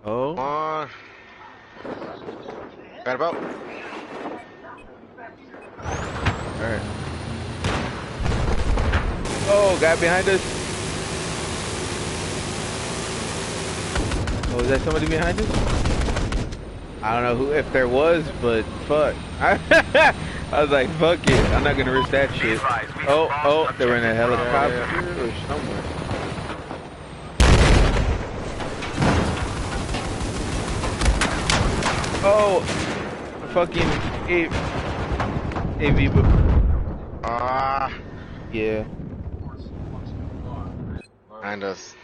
Oh. Come on. Got a boat. Alright. Oh, guy behind us. Oh, is that somebody behind us? I don't know who, if there was, but fuck. I was like, fuck it. I'm not gonna risk that shit. Oh, they were in a helicopter or somewhere. Oh, fucking AV. Yeah. Behind us.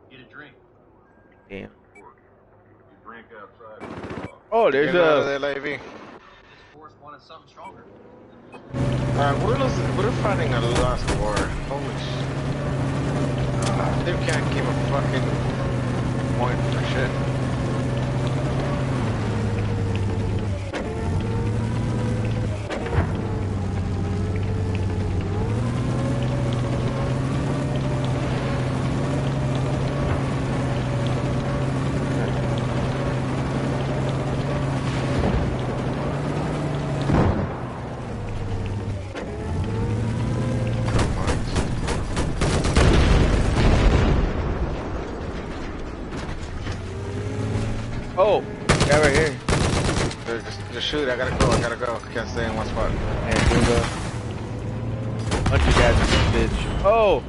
Get a drink. Damn. You drink outside. Oh, there's Get out of a. there, Levy. This force wanted something stronger. We're fighting a lost war. Holy shit. They can't keep a fucking point for shit. Oh, guy right here. Just shoot. I gotta go. I can't stay in one spot. And there's a bunch of guys in this bitch. Oh,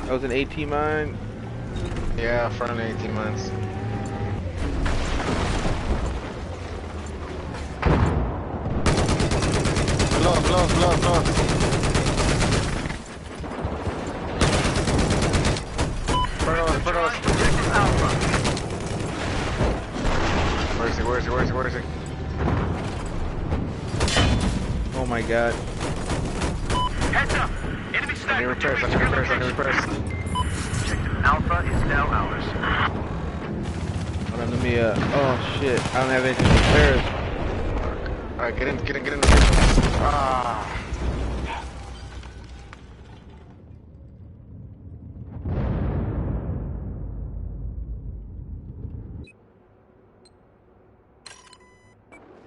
that was an AT mine. Yeah, friendly 18 months. Blow. Front of us. Where is he? Oh my god. Heads up! Enemy I need repairs. Alpha is now ours. Hold on, let me, oh shit. I don't have anything to repair. Alright, get in. Ah.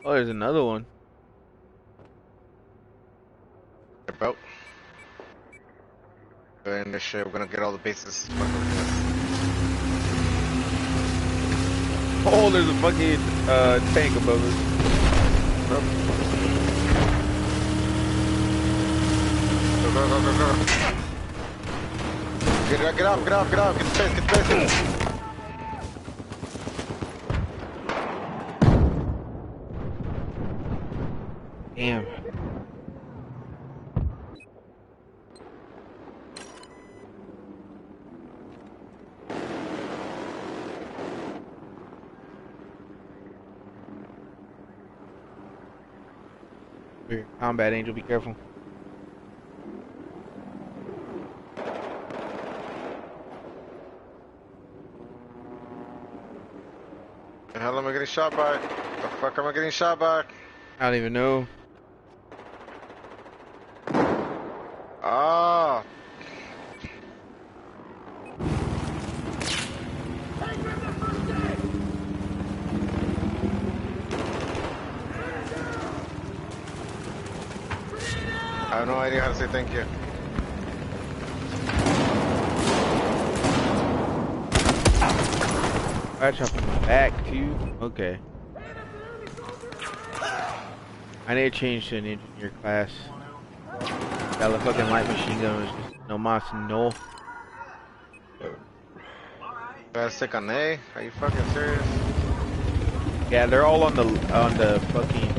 Oh, there's another one. Boat. Go in this shit. We're gonna get all the bases. Oh, there's a fucking, tank above us. Go. Get off. Get space. Damn. Combat Angel, be careful. The hell am I getting shot by? The fuck am I getting shot by? I don't even know. Ah. I have no idea how to say thank you. I shot from my back too. Okay. I need to change to an engineer class. Got a fucking light machine gun. Was just no mas no. Gotta stick on A? Are you fucking serious? Yeah, they're all on the fucking.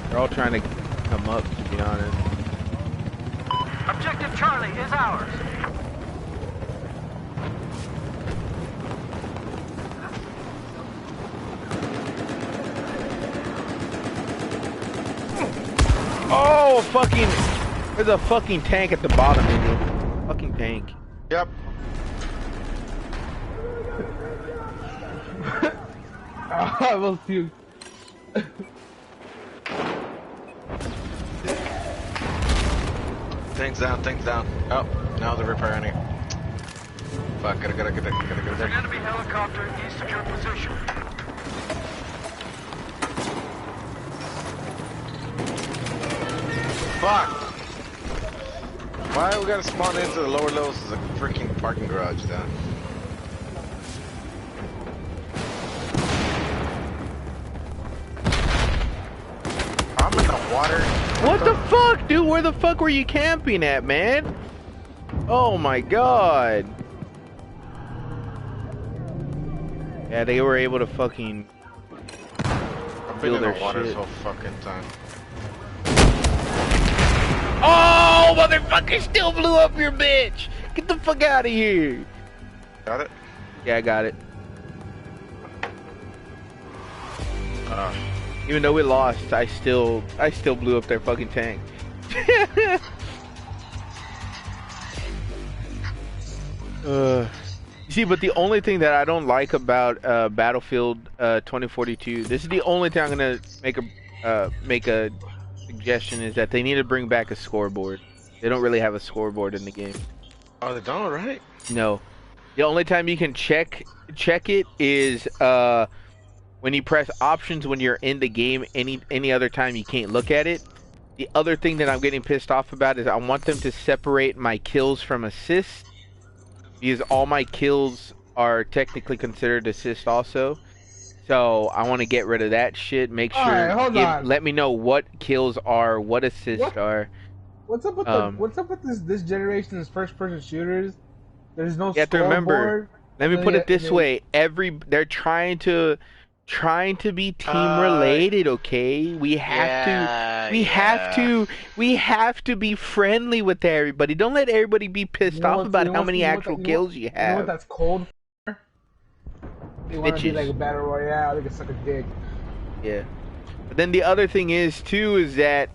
They're all trying to come up, to be honest. Objective Charlie is ours. Oh, fucking! There's a fucking tank at the bottom, nigga. Fucking tank. Yep. I will see. Things down, things down. Oh, now they're repairing it. Fuck, gotta There's there. an enemy helicopter east of your position. Fuck! Why we gotta spawn into the lower levels as a freaking parking garage, then? I'm in the water. What the fuck, dude? Where the fuck were you camping at, man? Oh my god. Yeah, they were able to fucking I've been in the water this whole fucking time. Oh, motherfucker still blew up your bitch! Get the fuck out of here! Got it? Yeah, I got it. Even though we lost, I still blew up their fucking tank. See, but the only thing that I don't like about Battlefield 2042, this is the only thing I'm gonna make a suggestion, is that they need to bring back a scoreboard. They don't really have a scoreboard in the game. Oh, they don't, right? No. The only time you can check it is when you press options when you're in the game. Any other time you can't look at it. The other thing that I'm getting pissed off about is I want them to separate my kills from assists, because all my kills are technically considered assists also. So I want to get rid of that shit. Make sure, let me know what kills are, what assists are. What's up with what's up with this generation's first-person shooters? There's no You have to remember. Let me put it this way: they're trying to be team related. Okay, we have to be friendly with everybody. Don't let everybody be pissed off about how many actual kills you have. You know what that's called? They want to be Bitches. like a battle royale. They can suck a dick. Yeah. But then the other thing is too is that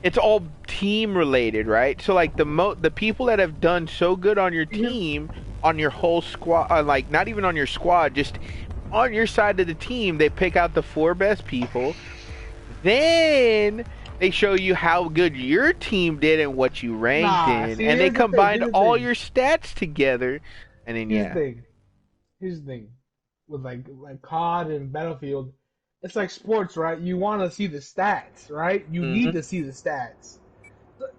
it's all team related, right? So like the people that have done so good on your team, on your whole squad, like not even on your squad, just on your side of the team, they pick out the 4 best people. Then they show you how good your team did and what you ranked in, and they combined all your stats together, and then Here's the thing, with like COD and Battlefield, it's like sports, right? You want to see the stats, right? You need to see the stats.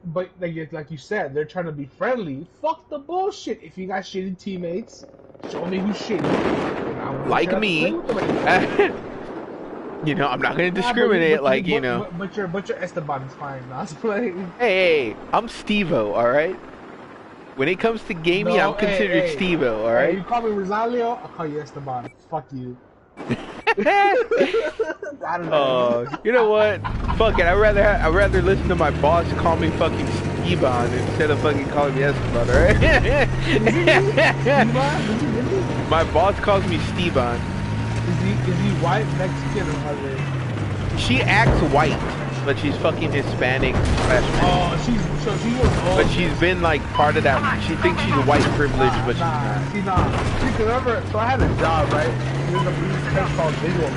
But like you said, they're trying to be friendly. Fuck the bullshit. If you got shitty teammates, show me who's shitty. Like me. You know, I'm not gonna discriminate. But your Esteban is fine. Like, hey, I'm Steve-O, all right. When it comes to gaming, I'm considered Steve-O, all right. Hey, you call me Rosalio, I'll call you Esteban. Fuck you. I don't know. You know what? Fuck it. I'd rather listen to my boss call me fucking Steban instead of fucking calling me Esteban, alright? My boss calls me Steban. Is he white, Mexican, or other? She acts white, but she's fucking Hispanic. But she's been like part of that. She thinks she's white privilege, but she's not. So I had a job, right? There's a place called Visual.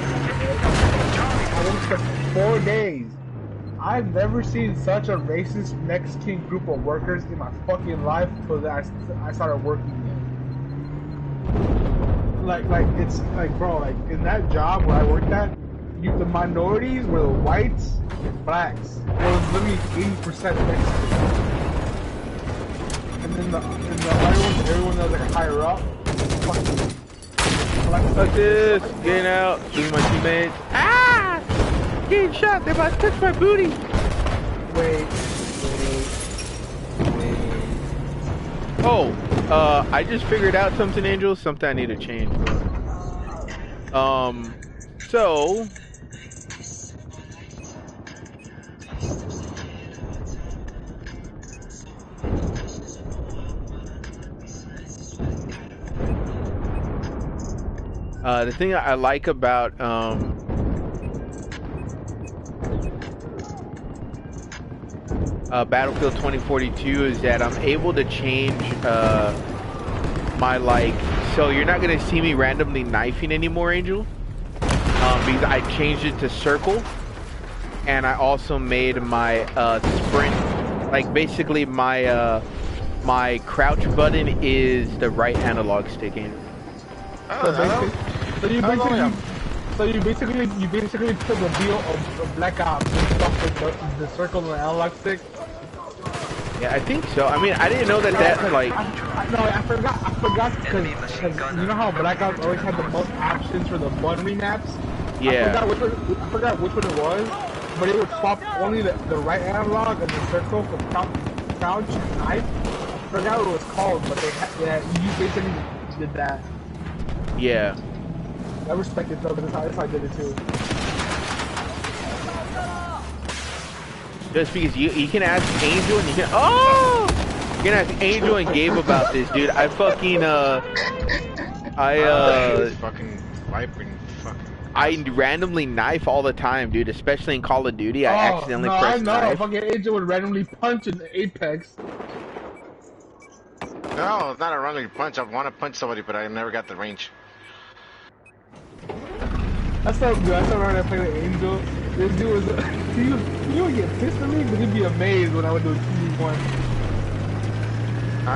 I worked for 4 days. I've never seen such a racist Mexican group of workers in my fucking life until I started working there. Like it's like, bro, like in that job where I worked at, the minorities were the whites and blacks. It was literally 80% Mexican. And then everyone that was like higher up. Fuck this! Getting out. Losing my teammates. Ah! Getting shot. They're about to touch my booty. Wait. Oh, I just figured out something, Angel. Something I need to change. So. The thing I like about Battlefield 2042 is that I'm able to change my so you're not gonna see me randomly knifing anymore, Angel, because I changed it to circle, and I also made my sprint Like basically my my crouch button is the right analog stick. Angel. So you basically put the deal of Black Ops and stuff with the circle and the analog stick. Yeah, I think so. I mean, I didn't know that like. I forgot because you know how Black Ops always had the most options for the button remaps. Yeah. I forgot which one it was, but it would swap only the right analog and the circle for crouch and knife. I forgot what it was called, but you basically did that. Yeah. I respect it though, because that's how I did it too. Just because you can ask Angel and you can you can ask Angel and Gabe about this, dude. I fucking fucking wiping fucking. I randomly knife all the time, dude. Especially in Call of Duty, I accidentally press knife. Fucking Angel would randomly punch in Apex. No, it's not a randomly punch. I want to punch somebody, but I never got the range. That's so good. I remember I played with Angel. This dude was he would get pissed at me, but he'd be amazed when I would do 2v1. I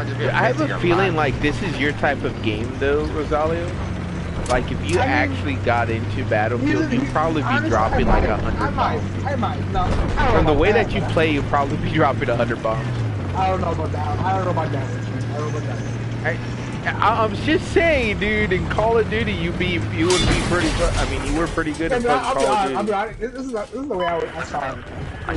have a feeling like this is your type of game, though, Rosalio. Like if you actually got into Battlefield, you'd probably be dropping like 100 bombs. I might. No, from the way that you play, you'd probably be dropping 100 bombs. I don't know about that. I don't know about that. I'm just saying, dude. In Call of Duty, you would be pretty. I mean, you were pretty good at Call of Duty. I'll be honest. This is the way I saw it. I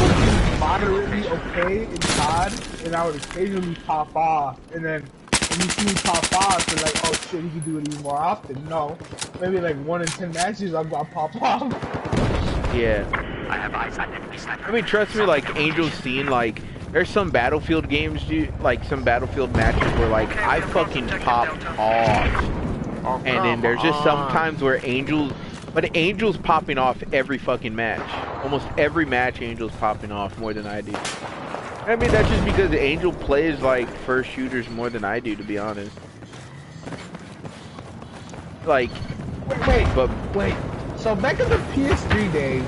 would be moderately okay in COD, and I would occasionally pop off, and then when you see me pop off, you're like, oh shit, you can do it even more often. No, maybe like 1 in 10 matches, I'll pop off. Yeah. I mean, trust me, like Angel's seen like. There's some Battlefield games, dude, like some Battlefield matches where like I fucking popped off. And then there's just some times where Angel's popping off every fucking match. Almost every match Angel's popping off more than I do. I mean, that's just because Angel plays like first shooters more than I do, to be honest. Like, wait. So back in the PS3 days,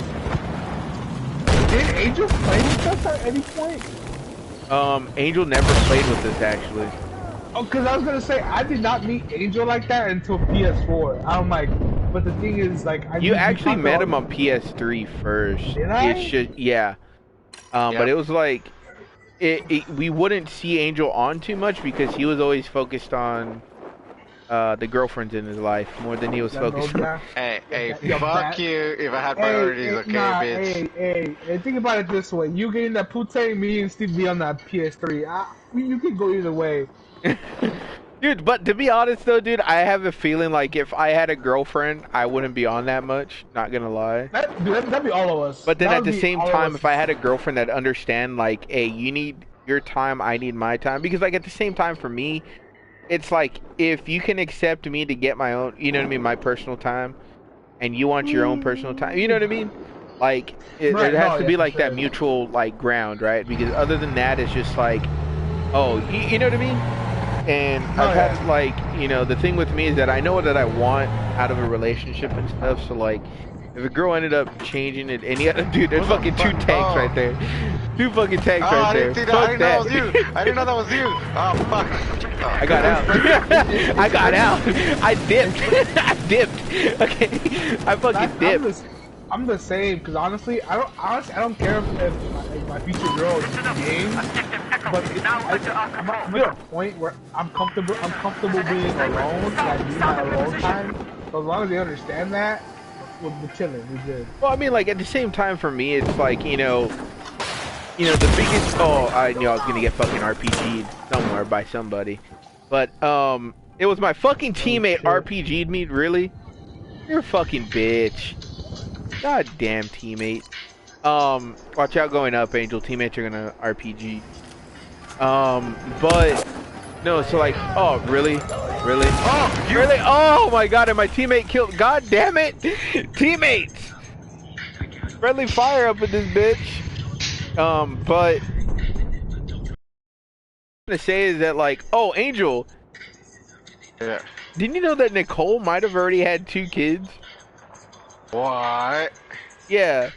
did Angel play with us at any point? Angel never played with us, actually. Oh, because I was gonna say, I did not meet Angel like that until PS4. I'm like, but the thing is, like, you actually met him on PS3 first. Did I? It's just, yeah. But it was like, we wouldn't see Angel on too much because he was always focused on the girlfriends in his life more than he was focused on. Hey, fuck you if I had priorities, okay, bitch. Hey, think about it this way. You getting that Pute, me and Steve be on that PS3. You could go either way. Dude, but to be honest though, dude, I have a feeling like if I had a girlfriend, I wouldn't be on that much. Not gonna lie. That'd be all of us. But then at the same time, if I had a girlfriend that understand like, hey, you need your time, I need my time. Because like at the same time for me, it's like, if you can accept me to get my own, you know what I mean, my personal time, and you want your own personal time, you know what I mean? Like, it has to be like that mutual, like, ground, right? Because other than that, it's just like, oh, you know what I mean? And I've had, like, you know, the thing with me is that I know what that I want out of a relationship and stuff, so, like, if a girl ended up changing it, and dude, there's fucking 2 tanks right there. 2 fucking tanks right there. I didn't know that was you. I didn't know that was you. Oh, fuck. I got out. I got out. I dipped. I dipped. Okay. I fucking dipped. I'm the same, because honestly, I don't care if my future girl is games, but I'm at a point where I'm comfortable being alone, like being my alone time. So as long as they understand that, we're chilling, we're good. Well, I mean, like at the same time, for me, it's like you know, the biggest. Oh, I knew I was gonna get fucking RPG'd somewhere by somebody, but it was my fucking teammate RPG'd me. Really? You're a fucking bitch. God damn teammate. Watch out going up, Angel. Teammates are gonna RPG. But no, so like, oh really? Really? Oh, really? Oh my god, and my teammate killed. God damn it! Teammates! Friendly fire up in this bitch. But what I'm gonna say is that like, oh Angel. Yeah. Didn't you know that Nicole might have already had 2 kids? What? Yeah.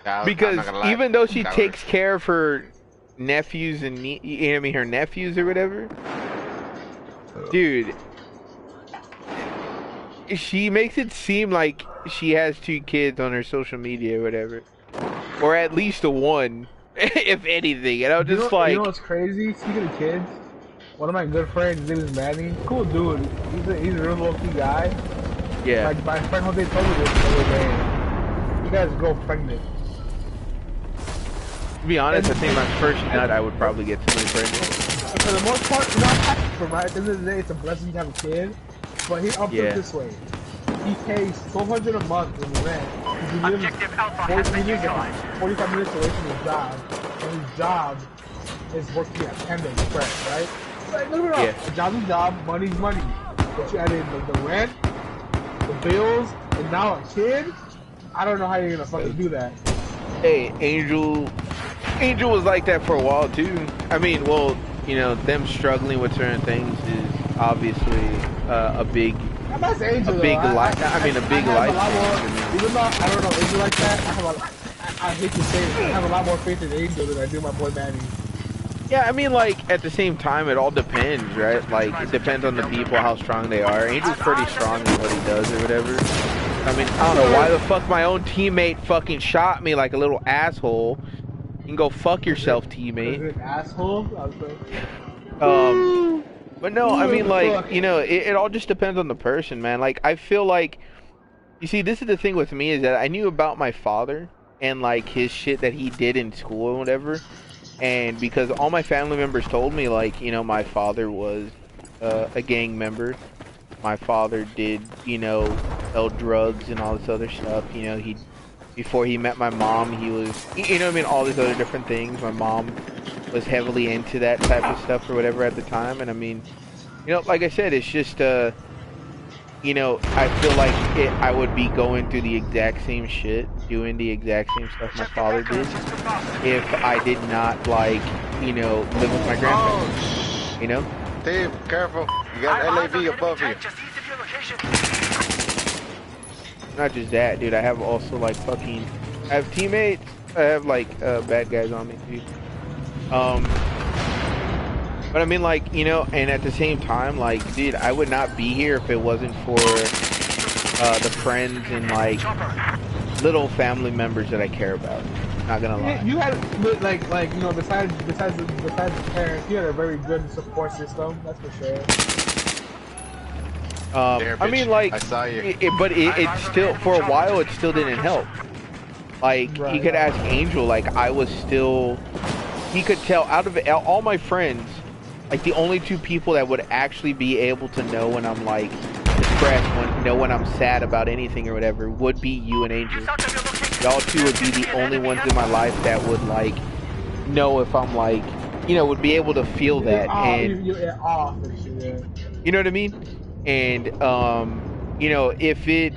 I'm Because not gonna lie. even though she That takes care of her nephews and you know what I mean, her nephews or whatever, dude, she makes it seem like she has 2 kids on her social media or whatever, or at least a one, if anything. And I'm just like, you know what's crazy? Speaking of kids, one of my good friends, his name is Manny. Cool dude. He's a real low-key guy. yeah. My friend Jose told me this the other day. You guys go pregnant. To be honest, I think my first nut I would probably get somebody pregnant. For the most part, not happy for right. At the end of the day, it's a blessing to have a kid. But I'll put it this way: he pays $1,200 a month in rent. He lives Objective Alpha has been neutralized. 45 minutes away from his job, and his job is working at Panda Express, right? Like, no. Yeah. A job's a job, money's money. But you add in the rent, the bills, and now a kid. I don't know how you're gonna fucking do that. Hey, Angel was like that for a while too. I mean, well, you know, them struggling with certain things is obviously a big That's Angel, a big life. I mean, a big I have life. a lot more, even though I don't know Angel like that, I hate to say it, I have a lot more faith in Angel than I do my boy Manny. Yeah, I mean, like, at the same time, it all depends, right? Like, it depends on the people, how strong they are. Angel's pretty strong in what he does or whatever. I mean, I don't know why the fuck my own teammate fucking shot me like a little asshole. You can go fuck yourself, teammate. An asshole? But no, I mean, like, you know, it all just depends on the person, man. Like, I feel like, you see, this is the thing with me, is that I knew about my father and, like, his shit that he did in school and whatever. And because all my family members told me, like, you know, my father was a gang member. My father did, you know, sell drugs and all this other stuff. You know, before he met my mom, he was, you know what I mean, all these other different things. My mom was heavily into that type of stuff or whatever at the time. And I mean, you know, like I said, it's just, you know, I feel like I would be going through the exact same shit, doing the exact same stuff my father did, if I did not, like, you know, live with my grandparents, you know? Steve, careful. You got LAV above you. Not just that, dude. I have also, like, fucking... I have teammates. I have, like, bad guys on me, too. But I mean, like, you know, and at the same time, like, dude, I would not be here if it wasn't for the friends and, like, little family members that I care about. Not gonna lie. You had, like, you know, besides the parents, you had a very good support system. That's for sure. There, I mean, like, I saw you. But it still, for a while, it still didn't help. Like, Right. you could ask Angel, like, I was still, he could tell, out of all my friends, like, the only 2 people that would actually be able to know when I'm, like, depressed, when I'm sad about anything or whatever, would be you and Angel. Y'all 2 would be the only ones in my life that would, like, know if I'm, like, you know, would be able to feel that. And You're off and shit, yeah. you know what I mean? And, you know, if it,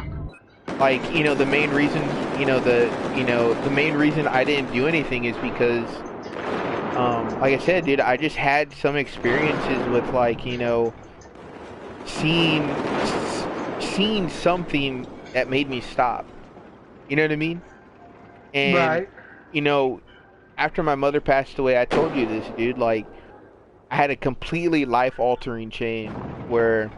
like, you know, the main reason, the main reason I didn't do anything is because, like I said, dude, I just had some experiences with, like, you know, seeing something that made me stop. You know what I mean? And, Right. you know, after my mother passed away, I told you this, dude, like, I had a completely life-altering change where,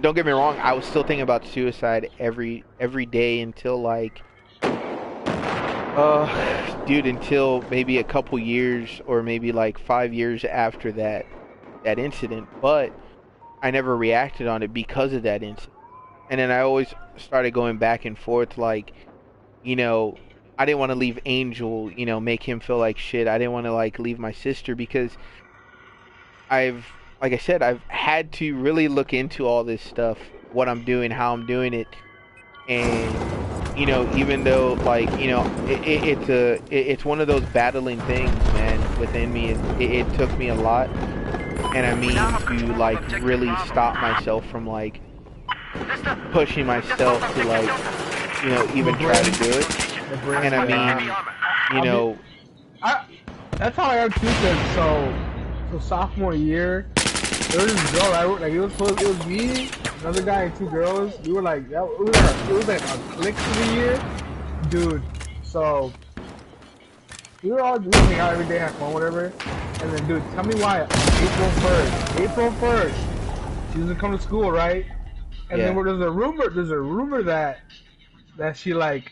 don't get me wrong, I was still thinking about suicide every day until, like, dude, until maybe a couple years or maybe like 5 years after that incident. But I never reacted on it because of that incident. And then I always started going back and forth, like, you know, I didn't want to leave Angel, you know, make him feel like shit. I didn't want to, like, leave my sister because like I said, I've had to really look into all this stuff, what I'm doing, how I'm doing it. And, you know, even though, like, you know, it's one of those battling things, man, within me. It took me a lot. And I mean to, like, really stop myself from, like, pushing myself to, like, you know, even try to do it. And I mean, you know, that's how I am too. So sophomore year, there was this girl, right? Like, it was me, another guy, and 2 girls. We were like, it was like a clique for the year, dude. So So we hang out every day, have fun, whatever. And then, dude, tell me why April 1st, she doesn't come to school, right? And then there's a rumor that she like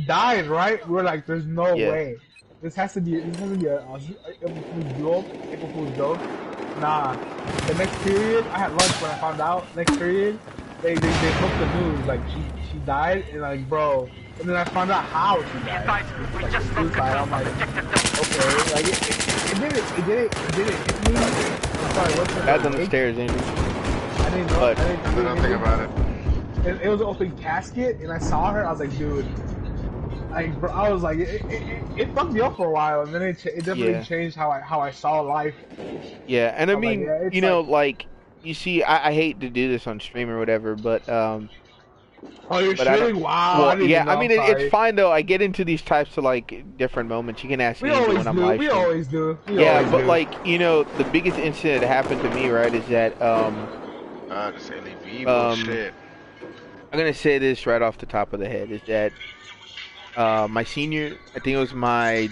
died, right? We're like, there's no way. This has to be a April Fool's joke. Nah. The next period, I had lunch when I found out. Next period, they booked the news like she died, and like, bro. And then I found out how she died. Like, suicide. I'm like, okay, like it didn't hit me. I'm sorry, what's the That's on the stairs, Andrew. I didn't know. I don't think about it. It was an open casket, and I saw her. I was like, dude. Like, bro, I was like, it fucked me up for a while, and then it definitely changed how I saw life. Yeah, and I mean, like, you know, like you see, I hate to do this on stream or whatever, but oh, you're but shooting? Wow. Well, yeah, I mean, it's fine though. I get into these types of like different moments. You can ask me when I'm live. We always do. Like, you know, the biggest incident that happened to me, right, is that shit. I'm gonna say this right off the top of the head, is that my senior, I think it was my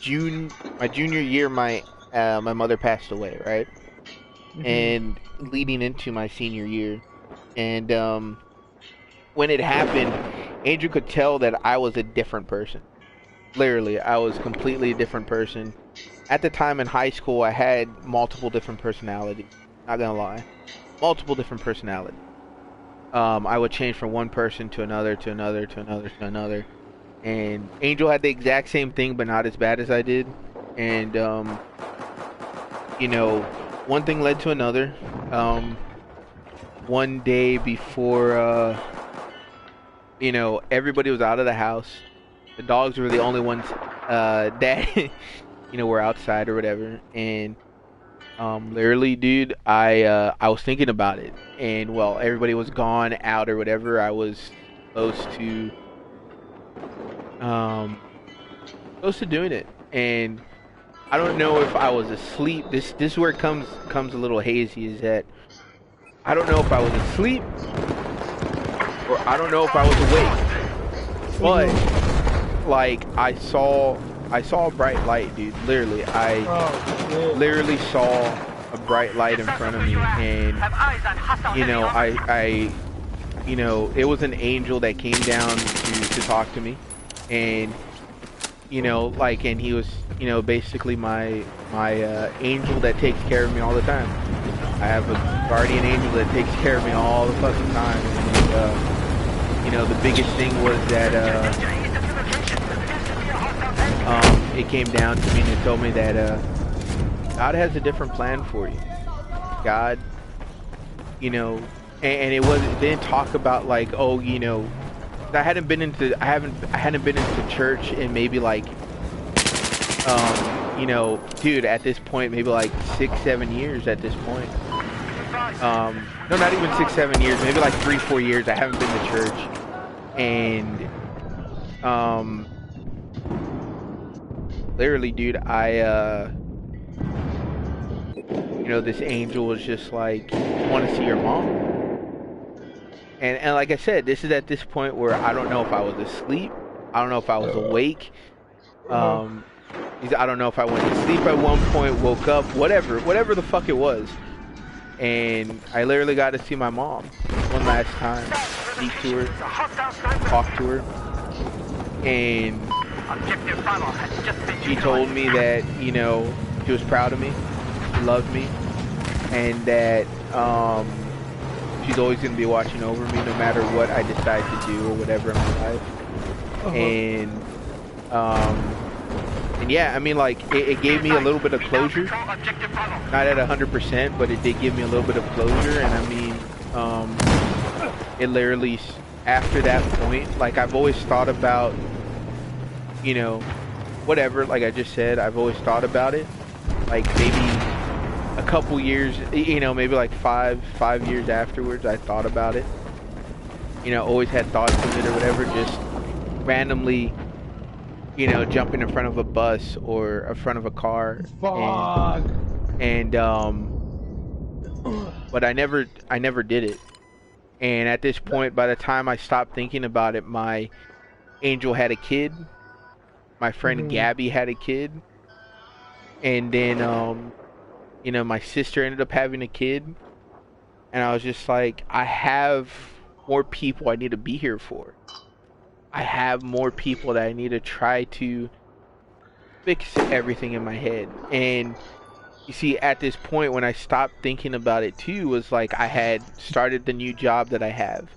junior year, my mother passed away, right? And leading into my senior year, and when it happened, Andrew could tell that I was a different person. Literally, I was completely a different person. At the time in high school, I had multiple different personalities. Not gonna lie, multiple different personalities. I would change from one person to another, to another, to another, to another. And Angel had the exact same thing, but not as bad as I did. And, you know, one thing led to another. One day before, you know, everybody was out of the house. The dogs were the only ones that, you know, were outside or whatever. And literally, dude, I was thinking about it. And, well, everybody was gone, out or whatever. I was close to doing it, and I don't know if I was asleep. This is where it comes a little hazy, is that I don't know if I was asleep or I don't know if I was awake, but like I saw a bright light, dude. Literally, I literally saw a bright light in front of me, and you know, I you know, it was an angel that came down to talk to me. And you know, like, and he was, you know, basically my angel that takes care of me all the time. I have a guardian angel that takes care of me all the fucking time. And you know, the biggest thing was that it came down to me and it told me that God has a different plan for you. God, you know, and it didn't talk about like, oh, you know, I hadn't been into church in maybe like you know, dude, at this point maybe like 6-7 years at this point. No, not even 6-7 years, maybe like 3-4 years I haven't been to church. And literally, dude, I you know, this angel was just like, I want to see your mom. And like I said, this is at this point where I don't know if I was asleep. I don't know if I was awake. I don't know if I went to sleep at one point, woke up, whatever the fuck it was. And I literally got to see my mom one last time, speak to her, talk to her. And she told me that, you know, she was proud of me, she loved me, and that she's always going to be watching over me no matter what I decide to do or whatever in my life. And yeah, I mean, like, it gave me a little bit of closure. Not at 100%, but it did give me a little bit of closure. And I mean, it literally, after that point, like, I've always thought about, you know, whatever, like I just said, I've always thought about it. Like, maybe a couple years, you know, maybe like five years afterwards, I thought about it. You know, always had thoughts of it or whatever, just randomly, you know, jumping in front of a bus or in front of a car. Fuck. And but I never did it. And at this point, by the time I stopped thinking about it, my angel had a kid. my friend Gabby had a kid, and then you know, my sister ended up having a kid, and I was just like, I have more people I need to be here for. I have more people that I need to try to fix everything in my head. And you see, at this point, when I stopped thinking about it too, was like I had started the new job that I have.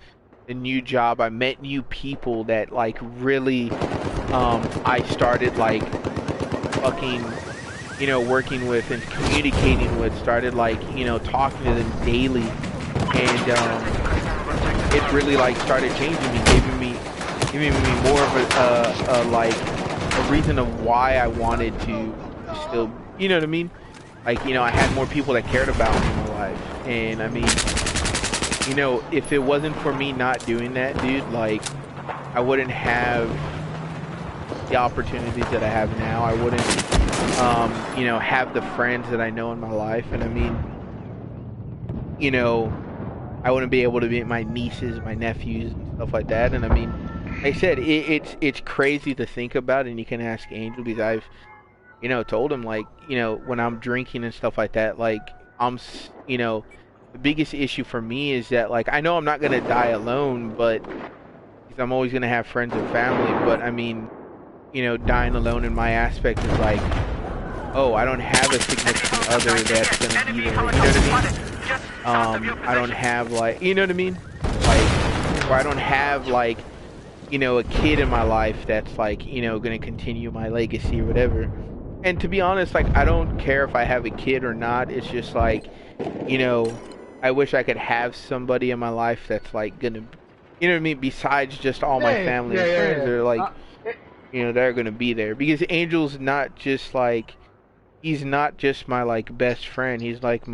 The new job, I met new people that like really, I started like fucking, you know, working with and communicating with, started like, you know, talking to them daily. And it really like started changing me, giving me more of a like a reason of why I wanted to still, you know what I mean? Like, you know, I had more people that cared about me in my life. And I mean, you know, if it wasn't for me not doing that, dude, like, I wouldn't have the opportunities that I have now. I wouldn't, you know, have the friends that I know in my life. And I mean, you know, I wouldn't be able to meet my nieces, my nephews, and stuff like that. And I mean, like I said, it's crazy to think about, and you can ask Angel, because I've, you know, told him, like, you know, when I'm drinking and stuff like that, like, you know, the biggest issue for me is that, like, I know I'm not gonna die alone, but because I'm always gonna have friends and family. But I mean, you know, dying alone in my aspect is like, oh, I don't have a significant other that's gonna be there. You know what I mean? I don't have, like, you know what I mean? Like, or I don't have, like, you know, a kid in my life that's like, you know, gonna continue my legacy or whatever. And to be honest, like, I don't care if I have a kid or not. It's just like, you know, I wish I could have somebody in my life that's like gonna, you know what I mean, besides just all my family and friends. They're like, you know, they're gonna be there. Because Angel's not just like, he's not just my like best friend. He's like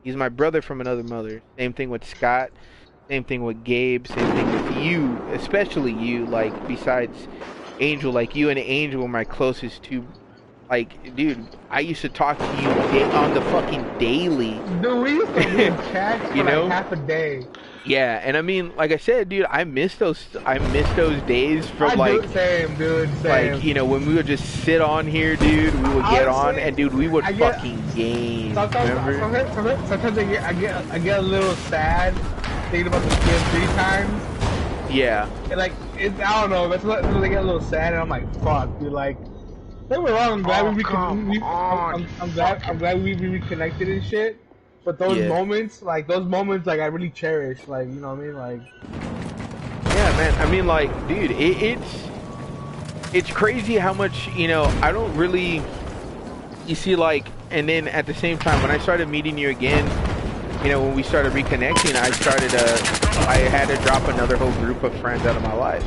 he's my brother from another mother. Same thing with Scott. Same thing with Gabe. Same thing with you, especially you. Like, besides Angel, like, you and Angel were my closest two. Like, dude, I used to talk to you on the fucking daily. Dude, we used to be in chat for, you know, like half a day. Yeah, and I mean, like I said, dude, I miss those days from like, same, dude, same. Like, you know, when we would just sit on here, dude, we would get on, and dude, we would fucking game. Sometimes I get a little sad thinking about the PS3 times. Yeah. And like, I don't know, sometimes I get a little sad, and I'm like, fuck, dude, like, don't get me wrong, I'm glad we reconnected and shit. But those moments, like, I really cherish, like, you know what I mean, like. Yeah, man. I mean, like, dude, it's crazy how much, you know, I don't really. You see, like, and then at the same time, when I started meeting you again, you know, when we started reconnecting, I had to drop another whole group of friends out of my life,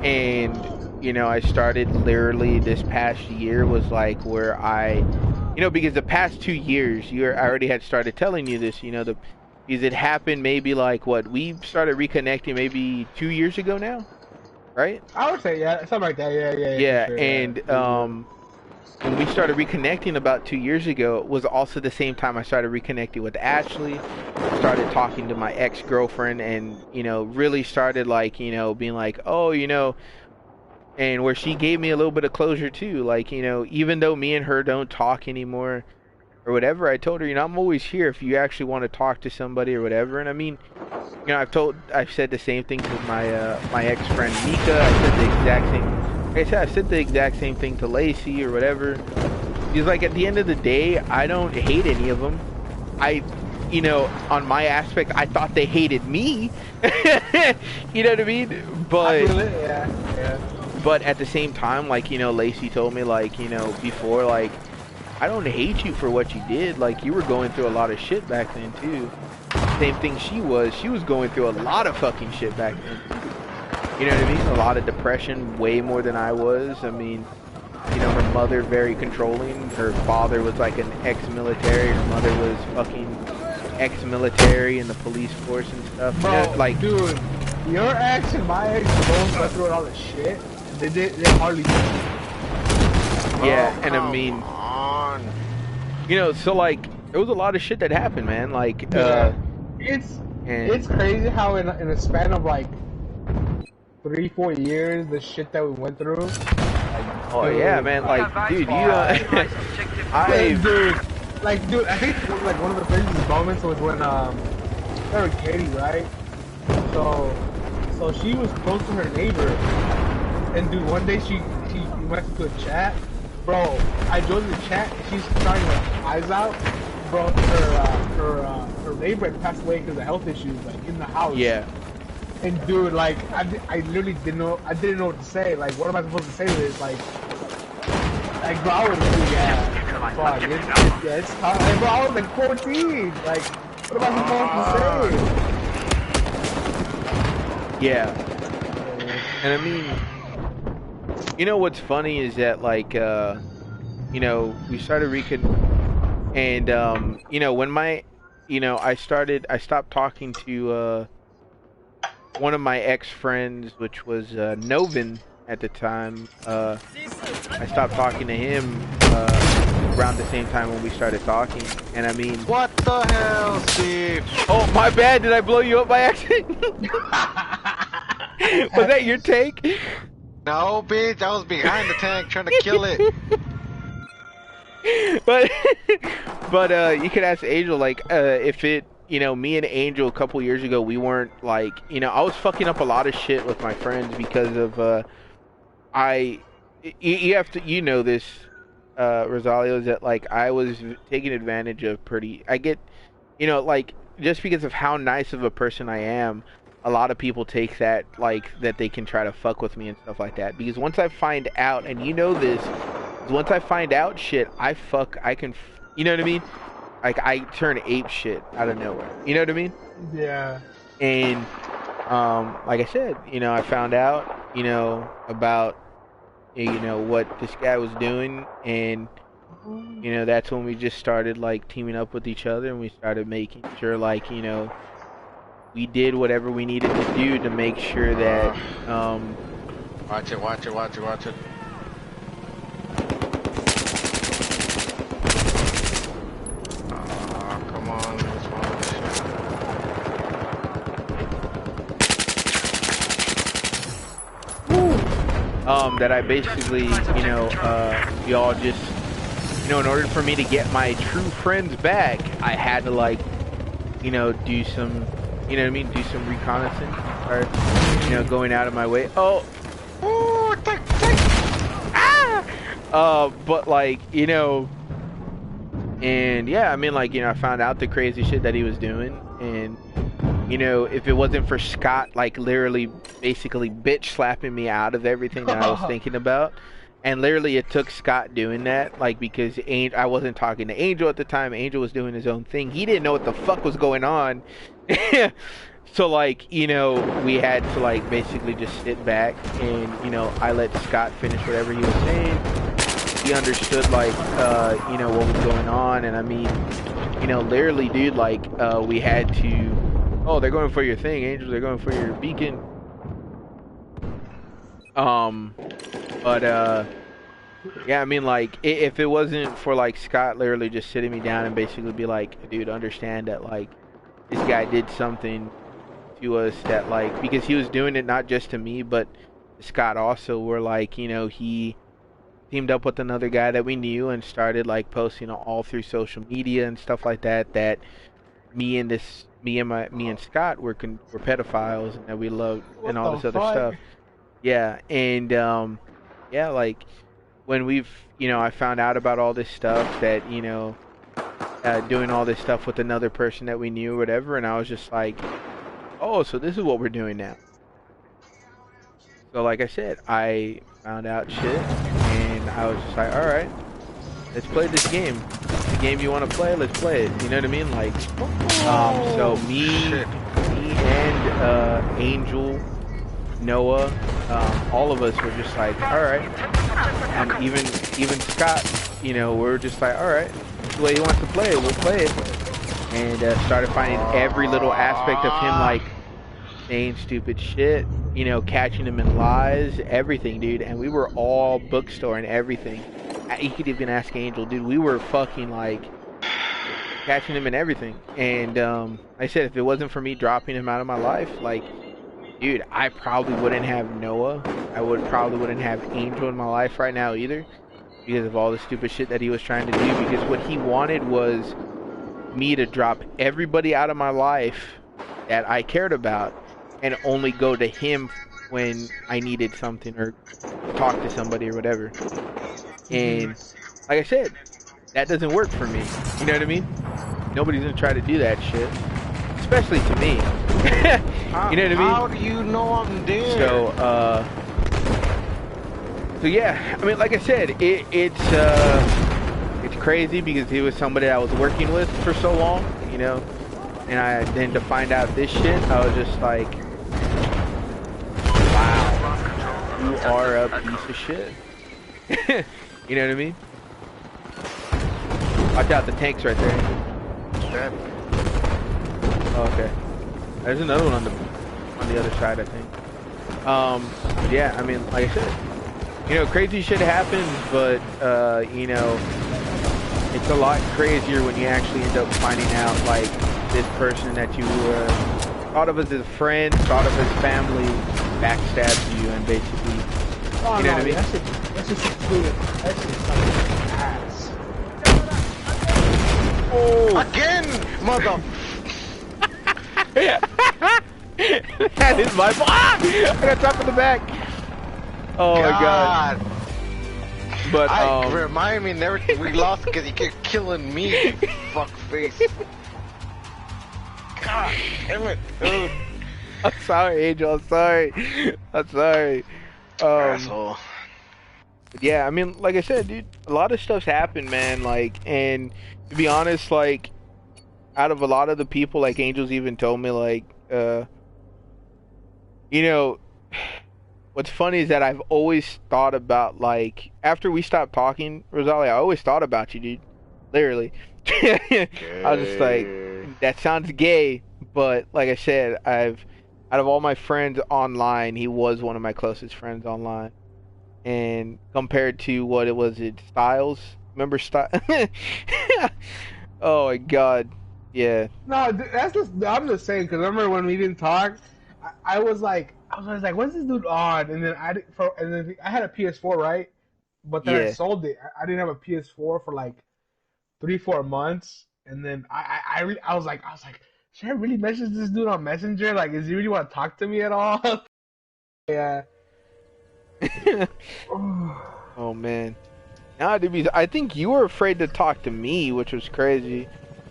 and. You know, I started literally this past year was like where you know, because the past 2 years, I already had started telling you this, you know, because it happened maybe like what, we started reconnecting maybe 2 years ago now, right? I would say, yeah, something like that, yeah. Yeah, sure, and when we started reconnecting about 2 years ago, it was also the same time I started reconnecting with Ashley, started talking to my ex-girlfriend, and, you know, really started like, you know, being like, oh, you know. And where she gave me a little bit of closure too, like, you know, even though me and her don't talk anymore or whatever, I told her, you know, I'm always here if you actually want to talk to somebody or whatever. And I mean, you know, I've said the same thing to my ex-friend Mika. I said the exact same thing to Lacey or whatever. Because, like, at the end of the day, I don't hate any of them. You know, on my aspect, I thought they hated me. You know what I mean? But yeah. But at the same time, like, you know, Lacey told me, like, you know, before, like, I don't hate you for what you did. Like, you were going through a lot of shit back then, too. Same thing she was. She was going through a lot of fucking shit back then, too. You know what I mean? A lot of depression, way more than I was. I mean, you know, her mother, very controlling. Her father was, like, an ex-military. Her mother was fucking ex-military in the police force and stuff. Bro, you know, like, dude, your ex and my ex both went through all the shit. They hardly did. Yeah, and I mean, you know, so like, there was a lot of shit that happened, man. Like, it's crazy how in a span of like 3-4 years, the shit that we went through, like, Oh yeah, man. Like, dude, you. Dude, dude, I think like one of the craziest moments was when her and Katie, right? So she was close to her neighbor, and dude, one day she went into a chat, bro. I joined the chat, and she's crying like eyes out, bro. Her neighbor had passed away because of health issues, like in the house. Yeah. And dude, like I literally didn't know what to say. Like, what am I supposed to say to this? Like bro, I was fuck, it's tough. Like, bro, I was like 14. Like, what am I supposed to say? Yeah. And I mean, you know what's funny is that like, you know, we started and you know, when I stopped talking to one of my ex-friends, which was Novin at the time. I stopped talking to him around the same time when we started talking, and I mean, what the hell, Steve? Oh, my bad. Did I blow you up by accident? Was that your take? No, bitch. I was behind the tank trying to kill it. but you could ask Angel, like, if it, you know, me and Angel a couple years ago, we weren't like, you know, I was fucking up a lot of shit with my friends because of you have to, you know, this Rosario, is that like I was taking advantage of I get, you know, like, just because of how nice of a person I am, a lot of people take that like that they can try to fuck with me and stuff like that, because once I find out, and you know this, once I find out shit, you know what I mean? Like, I turn ape shit out of nowhere. You know what I mean? Yeah. And, like I said, you know, I found out, you know, about, you know, what this guy was doing. And, you know, that's when we just started, like, teaming up with each other. And we started making sure, like, you know, we did whatever we needed to do to make sure that, Watch it. that I basically, you know, we all just, you know, in order for me to get my true friends back, I had to, like, you know, do some, you know what I mean, do some reconnaissance, or, you know, going out of my way. But like, you know, and yeah, I mean, like, you know, I found out the crazy shit that he was doing, and, you know, if it wasn't for Scott, like, literally, basically bitch slapping me out of everything that I was thinking about, and literally it took Scott doing that, like, because I wasn't talking to Angel at the time. Angel was doing his own thing. He didn't know what the fuck was going on. So, like, you know, we had to, like, basically just sit back, and, you know, I let Scott finish whatever he was saying. He understood, like, you know, what was going on, and I mean, you know, literally, dude, like, we had to, oh, they're going for your thing, Angel, they're going for your beacon. Yeah, I mean, like, if it wasn't for, like, Scott literally just sitting me down and basically be like, dude, understand that, like, this guy did something to us that, like, because he was doing it not just to me, but Scott also, were like, you know, he teamed up with another guy that we knew and started, like, posting all through social media and stuff like that, that me and Scott were pedophiles, and that we loved, and all this other stuff. Yeah, and yeah, like, when you know, I found out about all this stuff, that, you know, doing all this stuff with another person that we knew or whatever, and I was just like, oh, so this is what we're doing now. So, like I said, I found out shit, and I was just like, alright, let's play this game. It's the game you want to play, let's play it. You know what I mean? Like, so me and Angel, Noah, all of us were just like, alright. And even Scott, you know, we're just like, alright, the way he wants to play it, we'll play it. And started finding every little aspect of him, like, saying stupid shit, you know, catching him in lies, everything, dude. And we were all bookstore and everything. You could even ask Angel, dude. We were fucking, like, catching him in everything. And like I said, if it wasn't for me dropping him out of my life, like, dude, I probably wouldn't have Noah. I probably wouldn't have Angel in my life right now either, because of all the stupid shit that he was trying to do. Because what he wanted was me to drop everybody out of my life that I cared about and only go to him when I needed something or talk to somebody or whatever. And like I said, that doesn't work for me. You know what I mean? Nobody's gonna try to do that shit, especially to me. You know what I mean? How do you know I'm there? So yeah, I mean, like I said, it's crazy because he was somebody I was working with for so long, you know, and then to find out this shit, I was just like, wow, you are a piece of shit. You know what I mean? Watch out, the tank's right there. Oh, okay. There's another one on the other side, I think. Yeah, I mean, like I said, you know, crazy shit happens, but you know, it's a lot crazier when you actually end up finding out, like, this person that you thought of as a friend, thought of as family, backstabs you and basically, you know what I mean? That's just included. That's just fucking ass. Oh, again, mother. That is my fault. Ah! I got top in the back. Oh my god. But remind me never we lost because you kept killing me, fuck face. God damn it, dude. I'm sorry, Angel. I'm sorry. I'm sorry. Asshole. Yeah, I mean, like I said, dude, a lot of stuff's happened, man. Like, and to be honest, like, out of a lot of the people, like, Angel's even told me, like, you know, what's funny is that I've always thought about, like, after we stopped talking, Rosalia, I always thought about you, dude. Literally. I was just like, that sounds gay, but like I said, out of all my friends online, he was one of my closest friends online. And compared to what it was, Styles, remember Styles? Oh my god, yeah. No, that's just, I'm just saying, because remember when we didn't talk, I was like, what's this dude on? And then I had a PS4, right? But then I sold it. I didn't have a PS4 for like 3-4 months, and then I was like, should I really message this dude on Messenger? Like, does he really want to talk to me at all? Yeah. Oh man. Nah, dude, I think you were afraid to talk to me, which was crazy.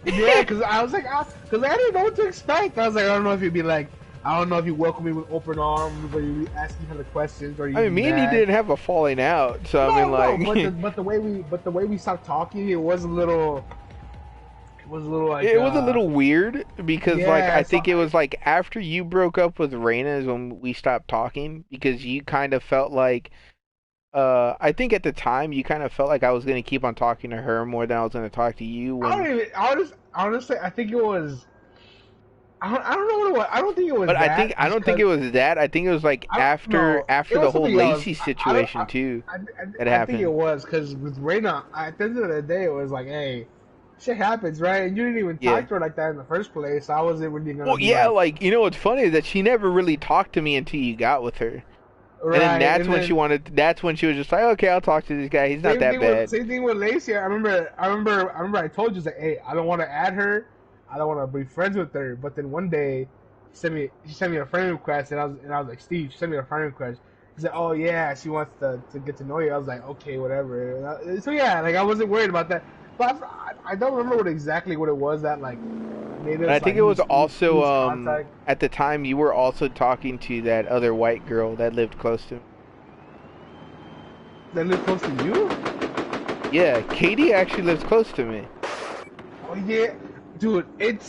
Yeah, because I was like, because I didn't know what to expect. I was like, I don't know if you'd be like, I don't know if you welcome me with open arms, or you ask me for the questions, or you. I mean, me and you didn't have a falling out, so I mean, like. But the way we stopped talking, it was a little. It was a little like. It was a little weird because, like, I think it was like after you broke up with Raina is when we stopped talking, because you kind of felt like. I think at the time you kind of felt like I was gonna keep on talking to her more than I was gonna talk to you. When... honestly, I think it was. I don't know what it was. I don't think it was. But that, I don't think it was that. I think it was like after the whole Lacey situation too. That happened. I think it was because with Raina, at the end of the day, it was like, hey, shit happens, right? And you didn't even talk to her like that in the first place. I wasn't really gonna. Well, yeah, like, you know what's funny is that she never really talked to me until you got with her. Right. And then that's when she was just like, okay, I'll talk to this guy. He's not that bad. Same thing with Lacey. I remember I told you, like, hey, I don't want to add her. I don't want to be friends with her. But then one day, she sent me a friend request, and I was like, Steve, she sent me a friend request. He said, oh yeah, she wants to get to know you. I was like, okay, whatever. So yeah, like, I wasn't worried about that. But I don't remember exactly what it was that, like, made us. I think it was also at the time you were also talking to that other white girl that lived close to him. That lived close to you? Yeah, Katie actually lives close to me. Oh yeah, dude, it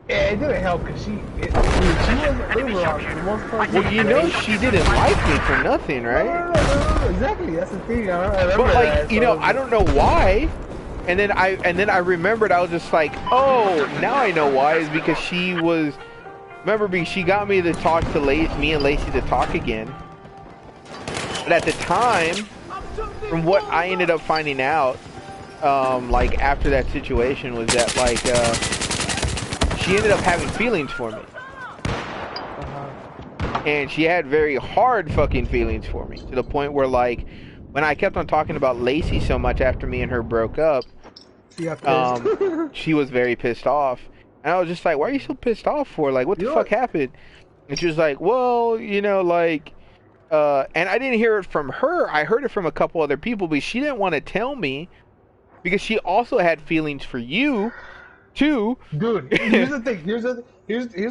didn't help because she wasn't living around for the most part. Well, you know, she didn't like me for nothing, right? No, exactly. That's the thing. I remember but like, that, you know, I don't know why. And then I remembered, I was just like, oh, now I know why. Is because she was, remember, she got me to talk to me and Lacey to talk again. But at the time, from what I ended up finding out, like after that situation, was that like she ended up having feelings for me. And she had very hard fucking feelings for me, to the point where, like, when I kept on talking about Lacey so much after me and her broke up, She got pissed. she was very pissed off. And I was just like, why are you so pissed off for? Like, what the fuck happened? And she was like, well, you know, like, and I didn't hear it from her. I heard it from a couple other people, but she didn't want to tell me because she also had feelings for you, too. Dude, here's the thing. Here's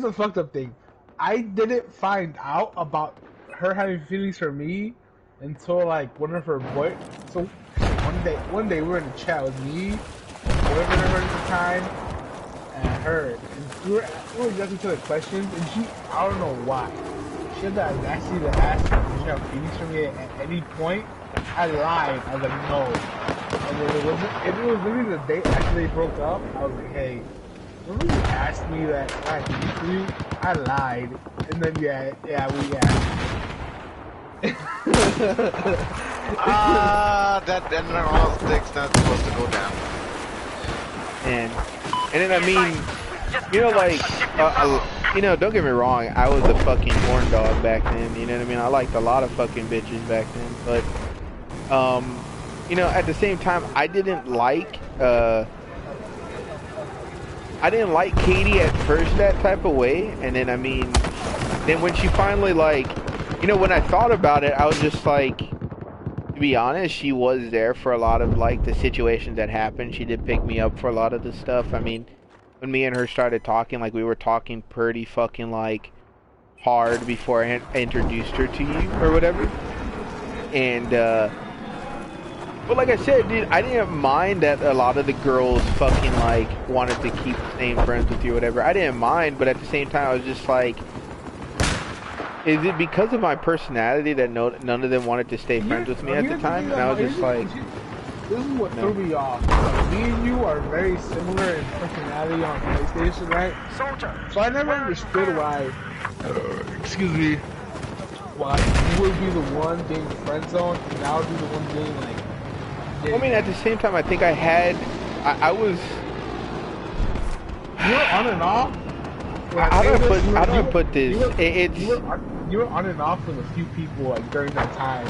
the fucked up thing. I didn't find out about her having feelings for me until like one of her boy. So one day we were in the chat with me, boyfriend of hers at the time, and her. And we were asking each other questions, and she, I don't know why, she had the audacity to ask if she had feelings for me at any point. I lied. I was like, no. And then it was literally the day after they broke up. I was like, hey, remember you asked me that I had you? I lied. And then yeah, we that all stick's not supposed to go down. And then, I mean, you know, like, you know, don't get me wrong, I was a fucking horn dog back then, you know what I mean? I liked a lot of fucking bitches back then, but, you know, at the same time, I didn't like Katie at first that type of way, and then, I mean, then when she finally, like, you know, when I thought about it, I was just like, to be honest, she was there for a lot of, like, the situations that happened. She did pick me up for a lot of the stuff. I mean, when me and her started talking, like, we were talking pretty fucking, like, hard before I introduced her to you, or whatever. And, but like I said, dude, I didn't mind that a lot of the girls fucking, like, wanted to keep staying friends with you or whatever. I didn't mind, but at the same time, I was just like, is it because of my personality that none of them wanted to stay friends with me at the time? And I was just like, this is what threw me off. Me and you are very similar in personality on PlayStation, right? So I never understood why, excuse me, why you would be the one being the friend zone and I would be the one being like... I mean, at the same time, I think I was... You were on and off? How do I put this? You were on and off with a few people like during that time.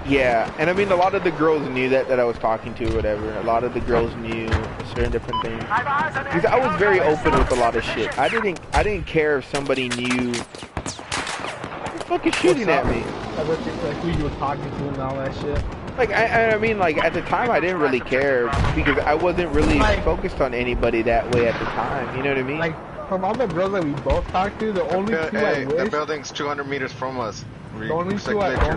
Yeah, and I mean, a lot of the girls knew that I was talking to or whatever. A lot of the girls knew certain different things. Because I was very open with a lot of shit. I didn't care if somebody knew. They're fucking shooting at me. Like who you were talking to and all that shit. Like I mean, like at the time I didn't really care because I wasn't really focused on anybody that way at the time. You know what I mean? Like from all the girls that we both talked to, the only two I wish. The building's 200 meters from us. The only two I wish I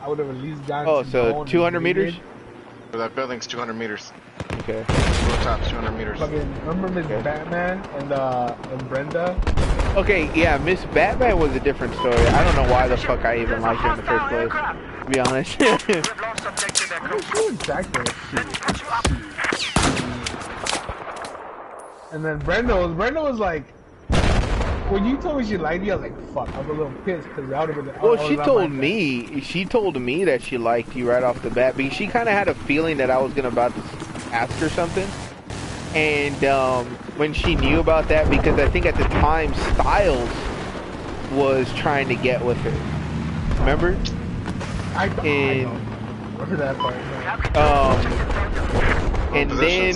would have at least gotten. Oh, so 200 meters? That building's 200 meters. Okay. Rooftop's 200 meters. Fucking remember Miss Batman and Brenda? Okay, yeah, Miss Batman was a different story. I don't know why the fuck I even liked her in the first place, to be honest. And then Brenda was like, when you told me she liked me, I was like, fuck, I was a little pissed because I would have been. Well, she told me that she liked you right off the bat, because she kind of had a feeling that I was about to ask her something. And when she knew about that, because I think at the time Styles was trying to get with her. Remember? I don't remember that part. And then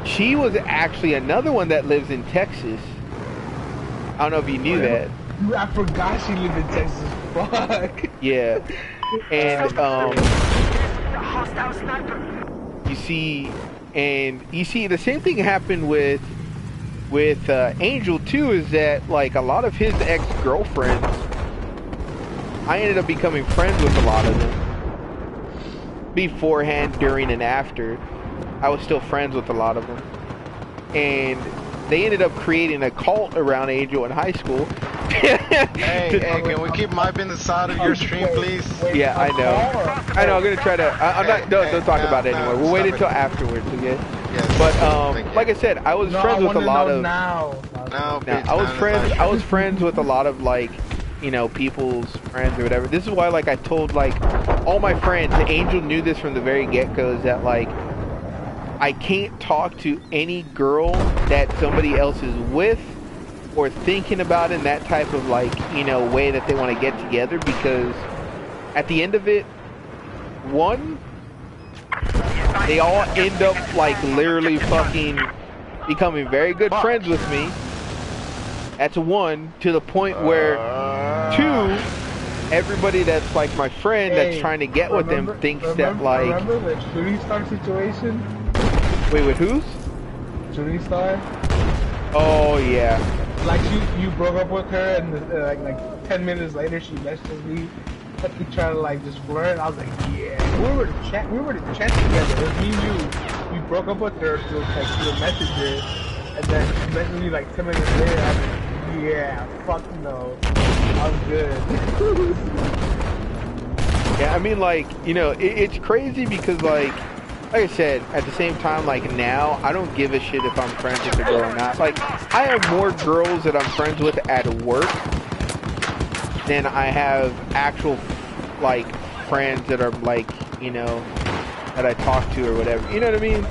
she was actually another one that lives in Texas. I don't know if you knew that. I forgot she lived in Texas. Fuck. Yeah. And you see the same thing happened with Angel too, is that like a lot of his ex-girlfriends, I ended up becoming friends with a lot of them. Beforehand, during, and after, I was still friends with a lot of them. And they ended up creating a cult around Angel in high school. hey, can we keep my business out of your stream, please? Yeah, I know. I'm gonna try to. Don't talk about it anymore. We'll wait until afterwards, okay? Yes, but like I said, I was friends with a lot of. I was friends with a lot of like, you know, people's friends or whatever. This is why, like, I told like all my friends. Angel knew this from the very get-go, is that like, I can't talk to any girl that somebody else is with or thinking about in that type of like, you know, way that they want to get together, because at the end of it, one, they all end up like literally fucking becoming very good friends with me. That's one, to the point where two, everybody that's like my friend that's trying to get with them thinks that like... Remember the shooting star situation? Wait, with whose? Shooting star? Oh, yeah. Like you broke up with her and like 10 minutes later she messages me. We try to like just flirt. I was like, yeah. We were to chat together. It was me and you. We broke up with her through like through Messenger, and then she messaged me like 10 minutes later. I was like, yeah, fuck no. I'm good. Yeah, I mean, like, you know, it's crazy because, like I said, at the same time, like, now, I don't give a shit if I'm friends with a girl or not. Like, I have more girls that I'm friends with at work than I have actual, like, friends that are, like, you know, that I talk to or whatever. You know what I mean?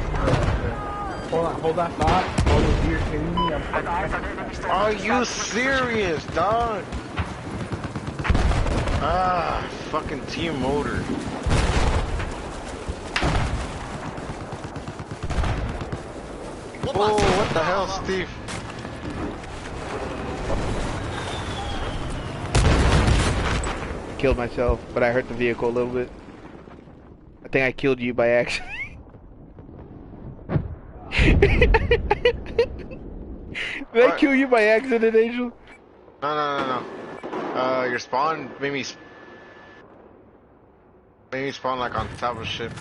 Hold that thought. Hold the beer kidding me. Are you serious, dog? Ah, fucking team motor. Oh, what the hell, Steve? Killed myself, but I hurt the vehicle a little bit. I think I killed you by accident. Did I kill you by accident, Angel? No. Your spawn made me spawn like on top of shit.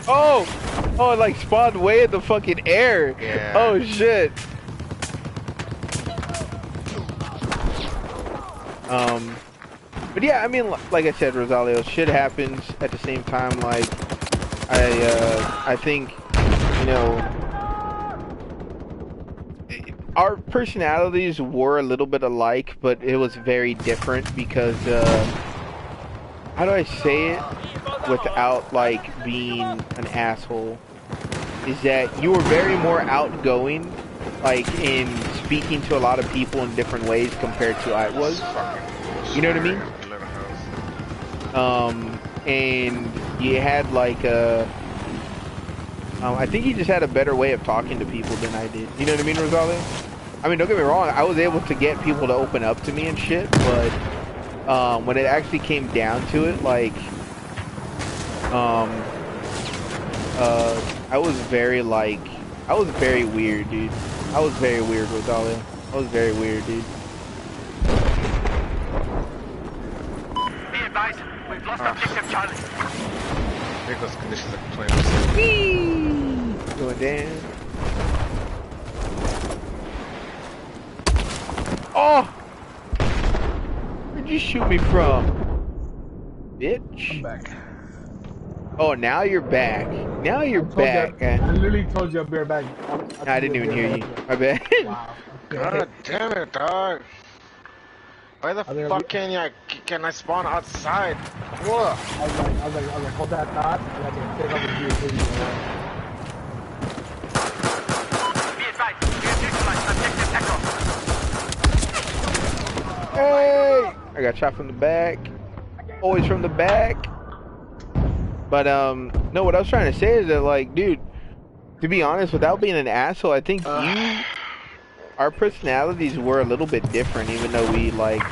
Oh, it like spawned way in the fucking air. Yeah. Oh shit. But yeah, I mean, like I said, Rosalio, shit happens. At the same time, like I think, you know, our personalities were a little bit alike, but it was very different because, how do I say it without, like, being an asshole? Is that you were very more outgoing, like, in speaking to a lot of people in different ways compared to I was. You know what I mean? And you had, like, I think you just had a better way of talking to people than I did. You know what I mean, Rosalio? I mean, don't get me wrong, I was able to get people to open up to me and shit, but when it actually came down to it, like, I was very weird, dude. I was very weird, Rosalio. I was very weird, dude. Be advised, we've lost objective Charlie. Vehicle's conditions are 20%. Going down. Oh! Where'd you shoot me from? Bitch. I'm back. Oh, now you're back. Now you're back. I literally told you I'll be right back. I didn't even hear you. My bad. Wow. God damn it, dog. Why the fuck can I spawn outside? What? I was like, hold that thought. And I can take off the beer kidding me. Be advised, we have neutralized objective Echo. Hey! I got shot from the back. Always from the back. But, no, what I was trying to say is that, like, dude, to be honest, without being an asshole, I think our personalities were a little bit different, even though we, like,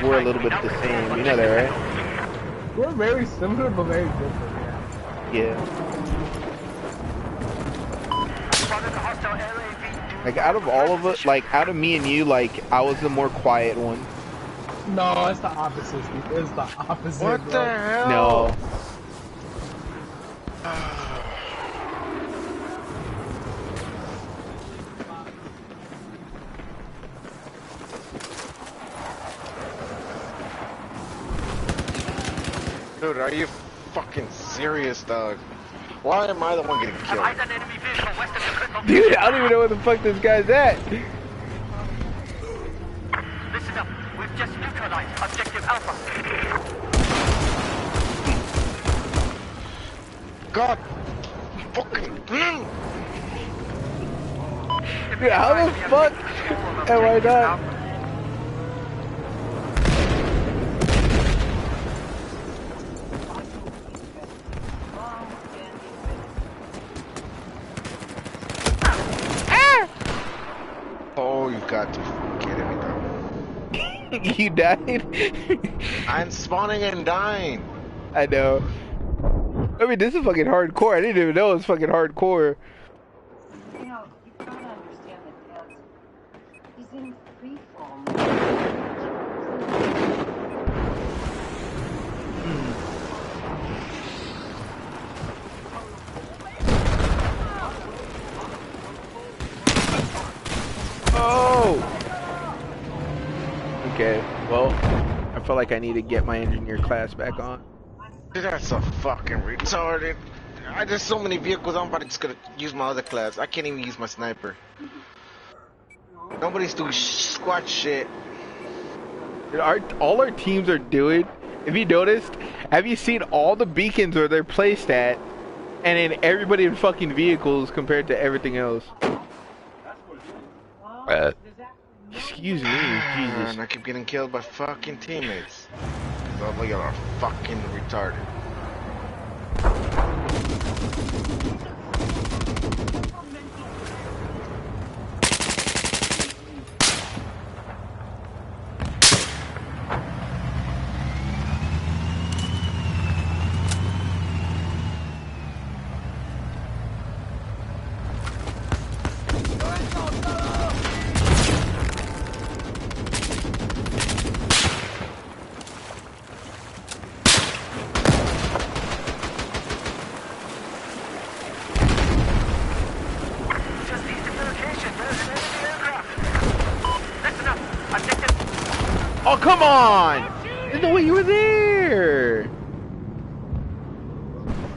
were a little bit the same. You know that, right? We're very similar, but very different, Yeah. Like, out of all of us, like, out of me and you, like, I was the more quiet one. No, it's the opposite, Steve. It's the opposite, What bro. the hell? No. Dude, are you fucking serious, dog? Why am I the one getting killed? Eyes on enemy vehicle west of the critical. Dude, I don't even know where the fuck this guy's at. Listen up, we've just neutralized objective Alpha. God fucking Dude, how the fuck am I not? got to kidding me though. You died? I'm spawning and dying. I know. I mean, this is fucking hardcore. I didn't even know it was fucking hardcore. You know, you gotta understand that he's in free fall. Oh! Okay, well, I feel like I need to get my engineer class back on. Dude, that's so fucking retarded. There's so many vehicles, I'm about to just gonna use my other class. I can't even use my sniper. Nobody's doing squat shit. Dude, all our teams are doing, if you noticed, have you seen all the beacons where they're placed at, and then everybody in fucking vehicles compared to everything else? Excuse me, Jesus. And I keep getting killed by fucking teammates. All of y'all are fucking retarded. Oh, come on! There's no way you were there!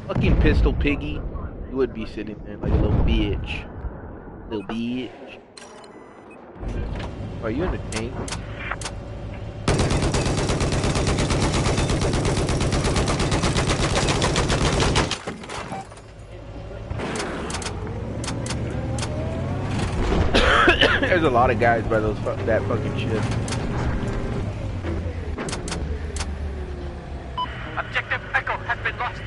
Fucking pistol piggy. You would be sitting there like a little bitch. Little bitch. Are you in the tank? There's a lot of guys by those that fucking shit. Objective Echo has been lost.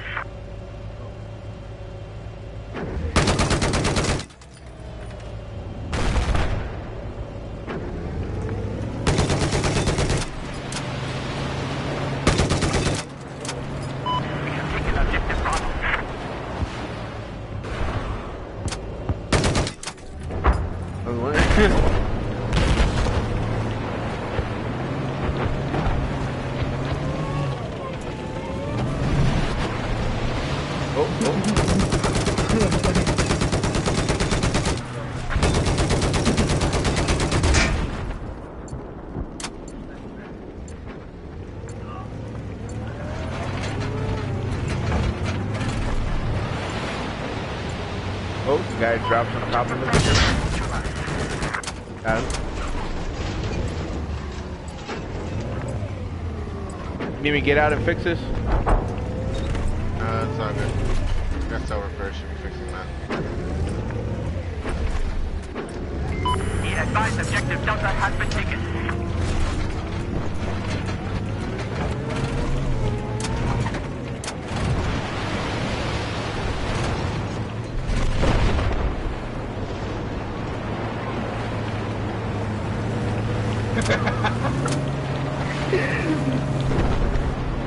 We have taken Objective Bravo. Oh, the guy drops on top of it. Got him. Need me to get out and fix this? It's all good. That's over first, should be fixing that. Be advised Objective Delta has been taken.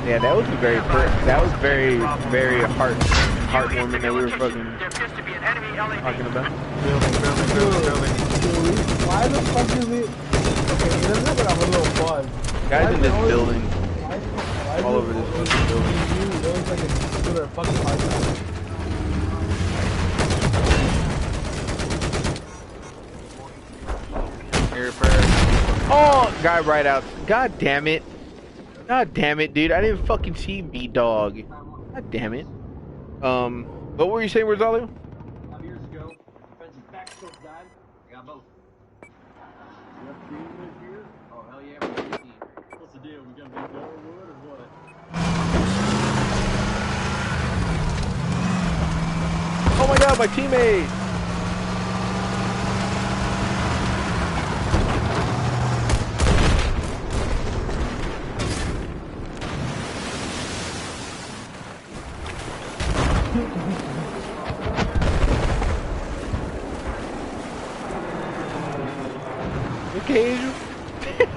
Yeah, that was very heartwarming that we were fucking There appears to be an enemy LAV. talking about. Building. Why the fuck is it? Okay, it doesn't have a little buzz. Guys in this building, Why all over this fucking building. It looks like it's a fucking hard time. Oh, guy right out. God damn it. God damn it, dude. I didn't fucking see B-Dog. God damn it. What were you saying, Rosario? 5 years ago, defensive backstop died. I got both. You have team live here? Oh, hell yeah, we're a team. What's the deal? We gonna be Dorwood or what? Oh my god, my teammate! occasion.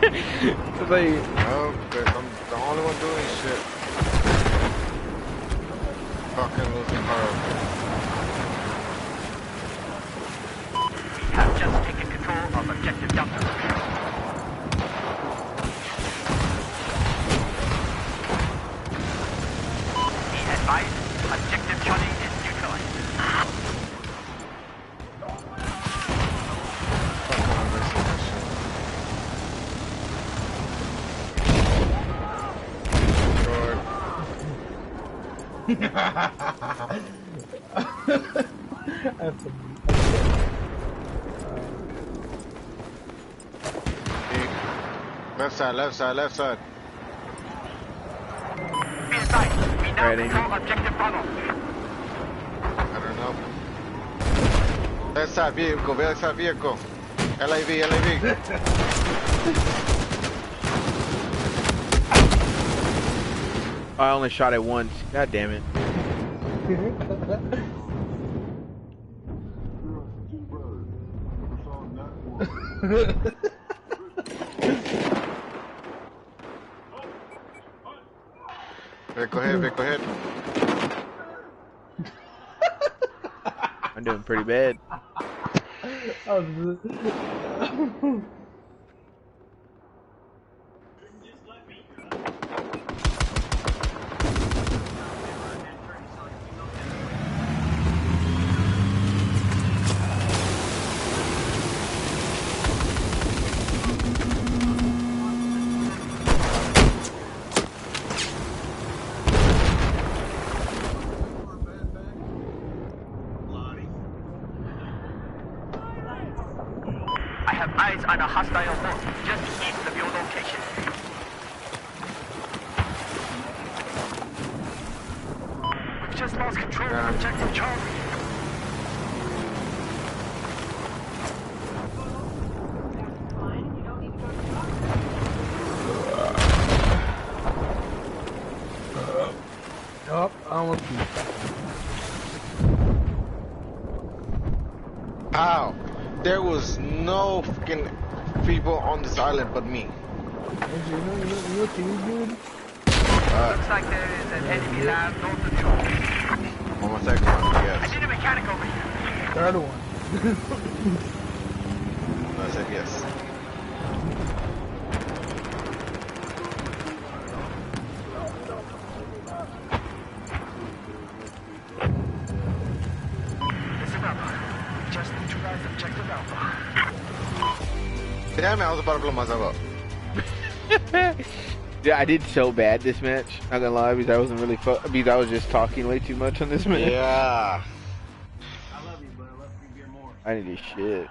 It's like, No, because I'm the only one doing shit. Fucking losing heart. We have just taken control of objective Delta. Be advised, objective Charlie is neutralized. Fucking I'm missing that shit. That's a, Left side, left side, left side. Be advised, we now Ready. control objective Bravo. I don't know. Left side vehicle, left side vehicle. LAV, LAV. I only shot it once. God damn it. Vehicle ahead, vehicle ahead. I'm doing pretty bad. I have eyes on a hostile boat just east of your location. We've just lost control of objective Charlie. Fine, you don't need to go to the doctor. oh, I almost beat. Ow! There was no fucking people on this island but me. You know what you need, dude? Looks like there is an enemy lab north of you. On my second one, I yes. need a mechanic over here. Third one. I said yes. Listen up. We just neutralized objective Alpha. Damn it, I was about to blow myself up. Yeah, I did so bad this match. Not gonna lie, because I wasn't really because I was just talking way too much on this match. Yeah. I love you, but I love you more. I need to shit.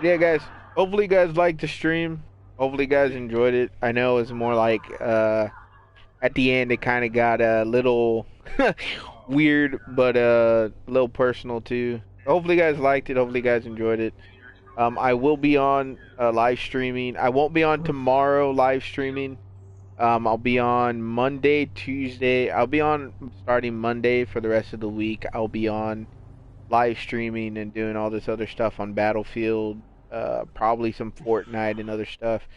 Yeah, guys. Hopefully, you guys liked the stream. Hopefully, you guys enjoyed it. I know it was more like at the end it kind of got a little weird, but a little personal too. Hopefully, you guys liked it. Hopefully, you guys enjoyed it. I will be on live streaming. I won't be on tomorrow live streaming. I'll be on Monday, Tuesday. I'll be on starting Monday for the rest of the week. I'll be on live streaming and doing all this other stuff on Battlefield, probably some Fortnite and other stuff.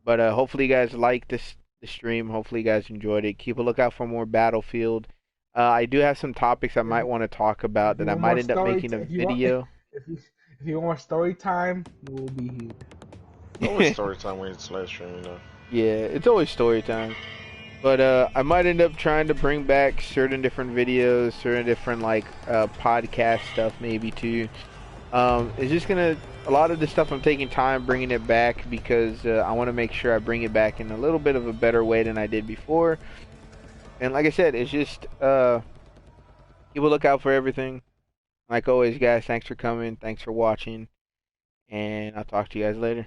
But hopefully you guys liked the stream. Hopefully you guys enjoyed it. Keep a lookout for more Battlefield. I do have some topics I might want to talk about that I might end up making a video. If you want more story time, we'll be here. Always story time when it's live stream, you know. Yeah, it's always story time. But I might end up trying to bring back certain different videos, certain different like podcast stuff maybe too. It's just gonna, a lot of the stuff I'm taking time bringing it back because I want to make sure I bring it back in a little bit of a better way than I did before. And like I said, it's just keep a lookout for everything. Like always, guys, thanks for coming, thanks for watching, and I'll talk to you guys later.